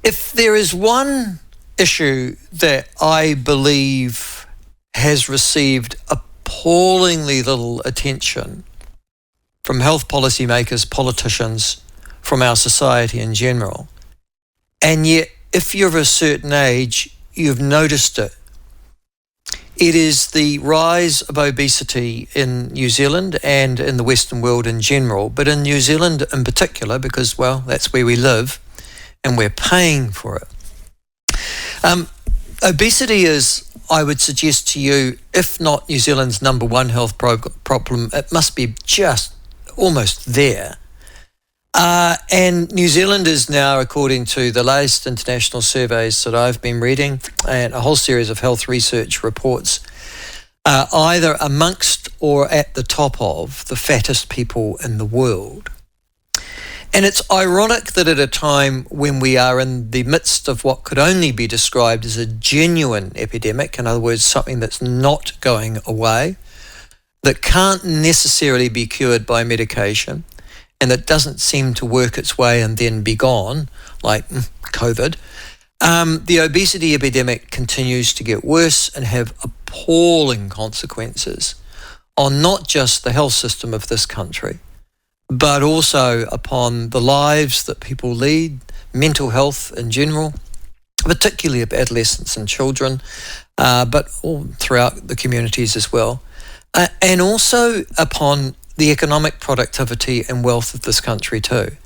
If there is one issue that I believe has received appallingly little attention from health policymakers, politicians, from our society in general, and yet if you're of a certain age, you've noticed it, it is the rise of obesity in New Zealand and in the Western world in general, but in New Zealand in particular, because, well, that's where we live and we're paying for it. Obesity is, I would suggest to you, if not New Zealand's number one health problem, it must be just almost there. And New Zealand is now, according to the latest international surveys that I've been reading and a whole series of health research reports, either amongst or at the top of the fattest people in the world. And it's ironic that at a time when we are in the midst of what could only be described as a genuine epidemic, in other words, something that's not going away, that can't necessarily be cured by medication, and that doesn't seem to work its way and then be gone, like COVID, the obesity epidemic continues to get worse and have appalling consequences on not just the health system of this country, but also upon the lives that people lead, mental health in general, particularly of adolescents and children, but all throughout the communities as well, and also upon the economic productivity and wealth of this country too.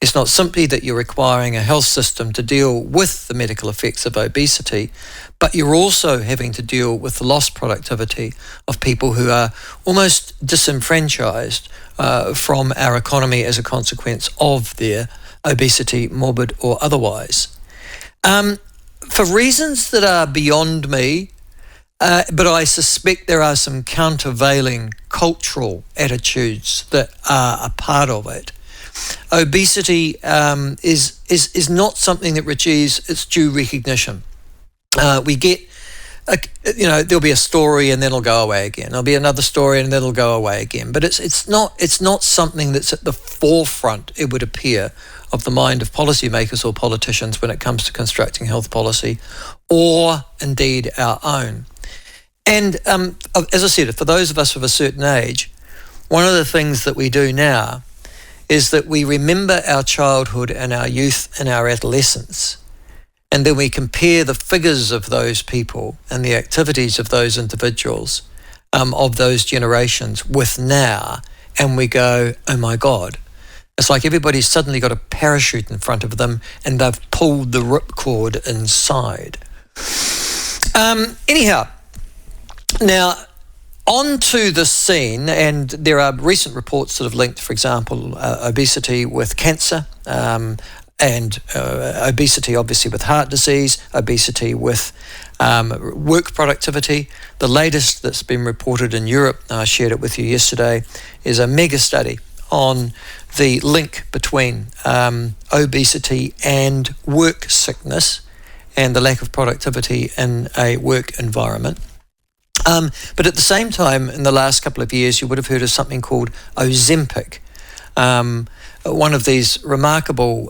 It's not simply that you're requiring a health system to deal with the medical effects of obesity, but you're also having to deal with the lost productivity of people who are almost disenfranchised from our economy as a consequence of their obesity, morbid or otherwise. For reasons that are beyond me, but I suspect there are some countervailing cultural attitudes that are a part of it. Obesity is not something that receives its due recognition. We get, there'll be a story and then it'll go away again. There'll be another story and then it'll go away again. But it's not something that's at the forefront, it would appear, of the mind of policymakers or politicians when it comes to constructing health policy, or indeed our own. And as I said, for those of us of a certain age, one of the things that we do now is that we remember our childhood and our youth and our adolescence, and then we compare the figures of those people and the activities of those individuals, of those generations with now, and we go, oh my God. It's like everybody's suddenly got a parachute in front of them and they've pulled the ripcord inside. Anyhow, now, onto the scene, and there are recent reports that have linked, for example, obesity with cancer, and obesity obviously with heart disease, obesity with work productivity. The latest that's been reported in Europe, I shared it with you yesterday, is a mega study on the link between obesity and work sickness and the lack of productivity in a work environment. But at the same time, in the last couple of years, you would have heard of something called Ozempic, one of these remarkable,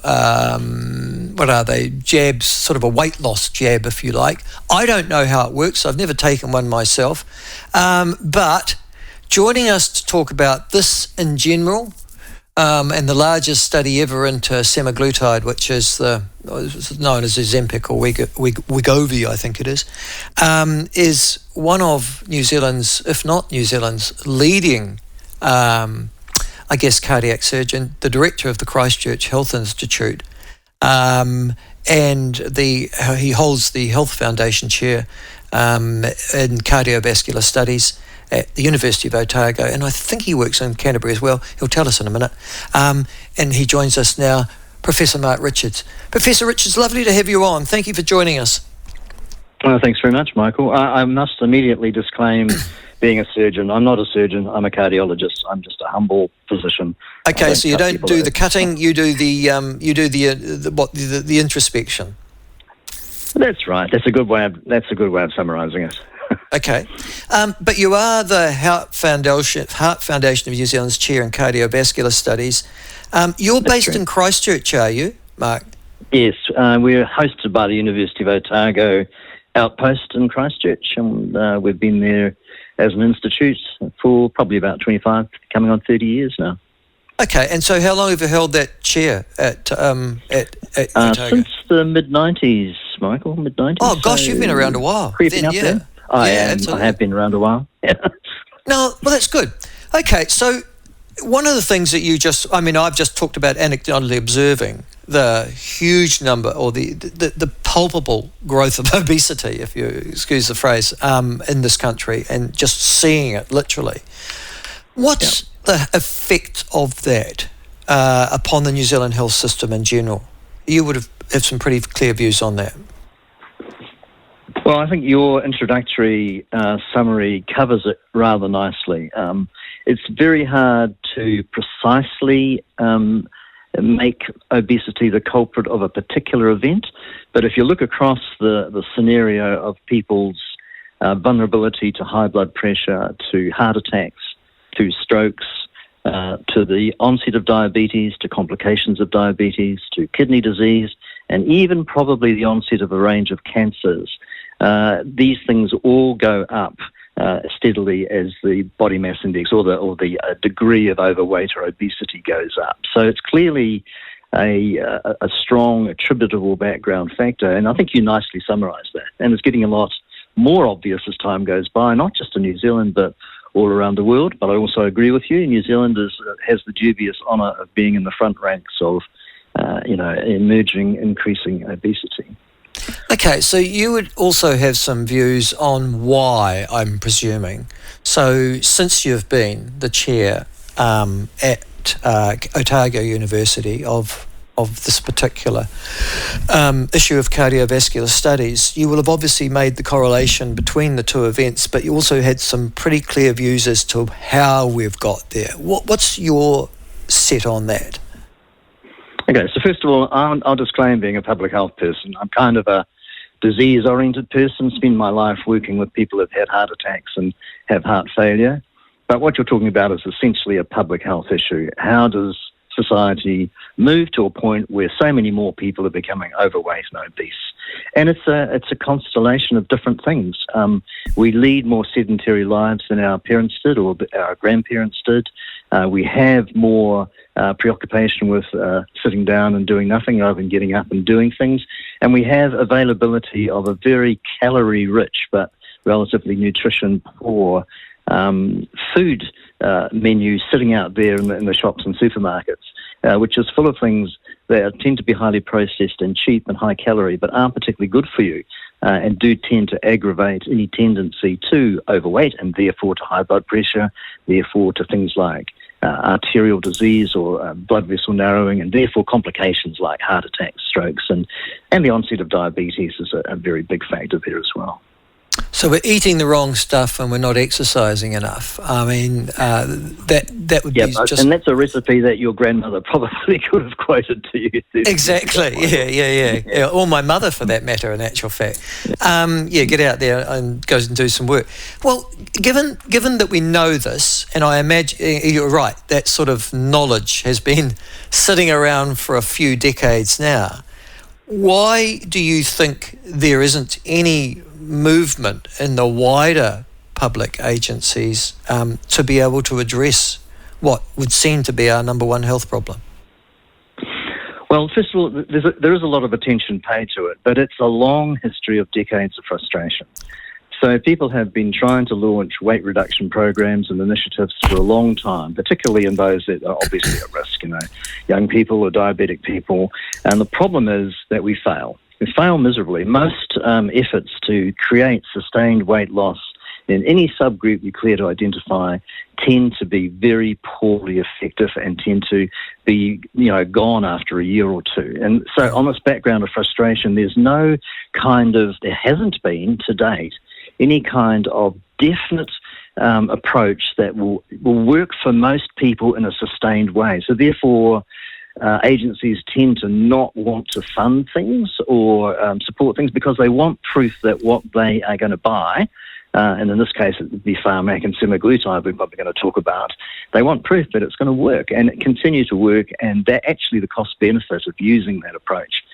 jabs, sort of a weight loss jab, if you like. I don't know how it works. I've never taken one myself. But joining us to talk about this in general, and the largest study ever into semaglutide, which is known as Ozempic or Wegovy, I think it is one of New Zealand's, if not New Zealand's, leading, cardiac surgeon, the director of the Christchurch Health Institute, and he holds the Health Foundation chair in cardiovascular studies at the University of Otago, and I think he works in Canterbury as well. He'll tell us in a minute. And he joins us now, Professor Mark Richards. Professor Richards, lovely to have you on. Thank you for joining us. Thanks very much, Michael. I must immediately disclaim being a surgeon. I'm not a surgeon. I'm a cardiologist. I'm just a humble physician. Okay, so you don't do the cutting. You do the introspection. That's right. That's a good way of summarising it. Okay, but you are the Heart Foundation of New Zealand's chair in cardiovascular studies. You're based in Christchurch, are you, Mark? Yes, we're hosted by the University of Otago Outpost in Christchurch, and we've been there as an institute for probably about 25, coming on 30 years now. Okay, and so how long have you held that chair at Otago? Since the mid-90s, Michael, mid-90s. Oh, gosh, you've been around a while. Creeping up there. I am. Absolutely. I have been around a while. No, well, that's good. Okay, so one of the things that I've just talked about anecdotally observing the huge number or the palpable growth of obesity, if you excuse the phrase, in this country, and just seeing it literally. What's the effect of that upon the New Zealand health system in general? You would have some pretty clear views on that. Well, I think your introductory summary covers it rather nicely. It's very hard to precisely make obesity the culprit of a particular event, but if you look across the scenario of people's vulnerability to high blood pressure, to heart attacks, to strokes, to the onset of diabetes, to complications of diabetes, to kidney disease, and even probably the onset of a range of cancers, these things all go up steadily as the body mass index or the degree of overweight or obesity goes up. So it's clearly a strong attributable background factor, and I think you nicely summarised that. And it's getting a lot more obvious as time goes by, not just in New Zealand, but all around the world. But I also agree with you, New Zealand has the dubious honour of being in the front ranks of increasing obesity. Okay, so you would also have some views on why, I'm presuming. So since you've been the chair at Otago University of this particular issue of cardiovascular studies, you will have obviously made the correlation between the two events, but you also had some pretty clear views as to how we've got there. What's your set on that? Okay, so first of all, I'll disclaim being a public health person. I'm kind of a disease-oriented person, spend my life working with people who've had heart attacks and have heart failure. But what you're talking about is essentially a public health issue. How does society move to a point where so many more people are becoming overweight and obese? And it's a constellation of different things. We lead more sedentary lives than our parents did or our grandparents did. We have more preoccupation with sitting down and doing nothing rather than getting up and doing things. And we have availability of a very calorie-rich but relatively nutrition-poor food menu sitting out there in the shops and supermarkets, which is full of things that tend to be highly processed and cheap and high calorie, but aren't particularly good for you, and do tend to aggravate any tendency to overweight and therefore to high blood pressure, therefore to things like arterial disease or blood vessel narrowing, and therefore complications like heart attacks, strokes, and the onset of diabetes is a very big factor there as well. So we're eating the wrong stuff and we're not exercising enough. I mean, that would be just... And that's a recipe that your grandmother probably could have quoted to you. Exactly, yeah. Or my mother, for that matter, in actual fact. Get out there and go and do some work. Well, given that we know this, and I imagine you're right, that sort of knowledge has been sitting around for a few decades now, why do you think there isn't any movement in the wider public agencies to be able to address what would seem to be our number one health problem? Well, first of all, there is a lot of attention paid to it, but it's a long history of decades of frustration. So people have been trying to launch weight reduction programs and initiatives for a long time, particularly in those that are obviously at risk, young people or diabetic people. And the problem is that we fail. We fail miserably. Most efforts to create sustained weight loss in any subgroup you care to identify tend to be very poorly effective and tend to be, gone after a year or two. And so on this background of frustration, there hasn't been to date any kind of definite approach that will work for most people in a sustained way. So therefore, agencies tend to not want to fund things or support things because they want proof that what they are going to buy, and in this case it would be Pharmac and semaglutide we're probably going to talk about, they want proof that it's going to work and it continue to work, and that actually the cost benefit of using that approach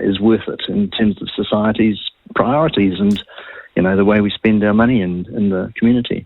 is worth it in terms of society's priorities and, the way we spend our money in the community.